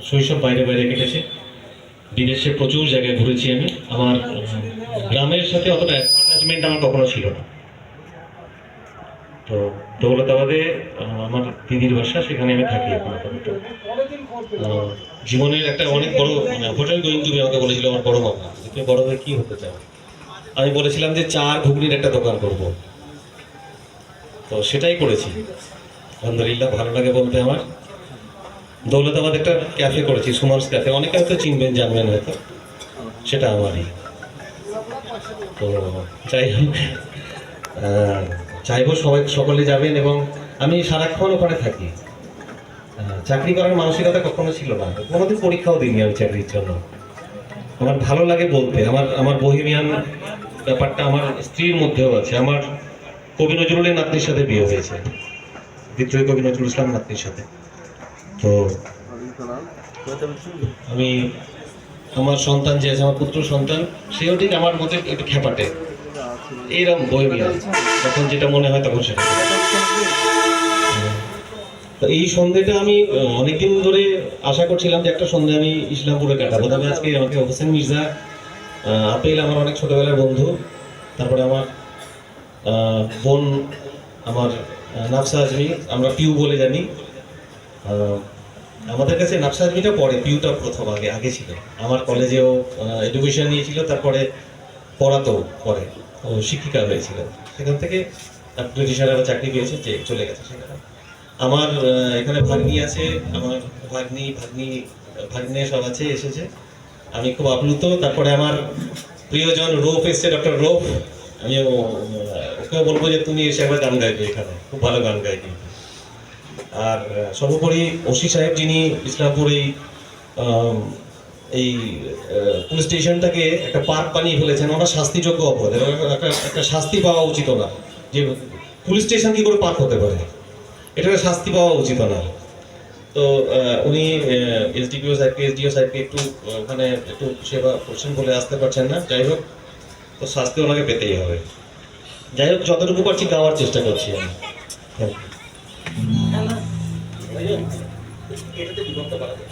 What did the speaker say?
শৈশব বাইরে বাইরে কেটেছে। বিদেশে প্রচুর জায়গায় ঘুরেছি আমি। আমার গ্রামের সাথে অতটা অ্যাটাচমেন্ট আমার কখনো ছিল না। তো দৌলতাবাদে আমার দিদির বাসা, সেখানে আমি থাকি এখন আপাতত। জীবনের একটা অনেক বড় হোটেল গোয়িং টু বি আমাকে বলেছিল আমার বড় মামা, তুমি বড় হয়ে কি হতে চাও? আমি বলেছিলাম যে চার ঘুগনির একটা দোকান করব। তো সেটাই করেছি, আলহামদুলিল্লাহ ভালো লাগে বলতে আমার। দৌলতাবাদ একটা ক্যাফে করেছি, সুমার্স ক্যাফে, অনেকে হয়তো চিনবেন জানবেন হয়তো, সেটা আমারই। তো যাই হোক, চাইবো সবাই সকলে যাবেন, এবং আমি সারাক্ষণ ওখানে থাকি। চাকরি করার মানসিকতা কখনো ছিল না, কোনোদিন পরীক্ষাও দিইনি আমি চাকরির জন্য। আমার ভালো লাগে বলতে, আমার আমার বহিমিয়ান ব্যাপারটা আমার স্ত্রীর মধ্যেও আছে। আমার কবি নজরুলের নাতনির সাথে বিয়ে হয়েছে, বিদ্রোহী কবি নজরুল ইসলাম নাতনির সাথে। তো আমি, আমার সন্তান যে আছে, আমার পুত্র সন্তান, সেও ঠিক আমার মধ্যে একটু খেপাটে, এইরকম বহিমিয়ান, তখন যেটা মনে হয় তখন সেটা। তো এই সন্ধ্যেটা আমি অনেকদিন ধরে আশা করছিলাম যে একটা সন্ধ্যে আমি ইসলামপুরে কাটাবো, তবে আজকে আমাকে হোসেন মির্জা, আপেল আমার অনেক ছোটবেলার বন্ধু, তারপরে আমার বোন, আমার নাফসা আজমি, আমরা পিউ বলে জানি। আমাদের কাছে নাফসা আজমিটা পরে, পিউটা প্রথম, আগে আগে ছিল। আমার কলেজেও এডুকেশন নিয়েছিল, তারপরে পড়াতেও পরে, ও শিক্ষিকা হয়েছিল। সেখান থেকে ব্রিটিশার চাকরি পেয়েছে, যে চলে গেছে সেখানে। আমার এখানে ভাগ্নি আছে, আমার ভাগ্নে সব আছে, এসেছে, আমি খুব আপ্লুত। তারপরে আমার প্রিয়জন রৌফ এসছে, ডক্টর রৌফ। আমি ওকেও বলবো যে তুমি এসে একবার গান গাইবে, এখানে খুব ভালো গান গাই কিন্তু। আর সর্বোপরি ওসি সাহেব, যিনি ইসলামপুরে এই পুলিশ স্টেশনটাকে একটা পার্ক বানিয়ে ফেলেছেন, ওনার শাস্তিযোগ্য অপরাধ, একটা শাস্তি পাওয়া উচিত না। যে পুলিশ স্টেশন কি করে পার্ক হতে পারে, এটাকে শাস্তি পাওয়া উচিত না। তো উনি এসডিপিও সাহেবকে, এসডিও সাহেবকে একটু ওখানে একটু সেবা করছেন বলে আসতে পারছেন না। যাই হোক, তো শাস্তি ওনাকে পেতেই হবে। যাই হোক, যতটুকু পারছি গাওয়ার চেষ্টা করছি আমি। এটাতে বিভক্ত করা যায়।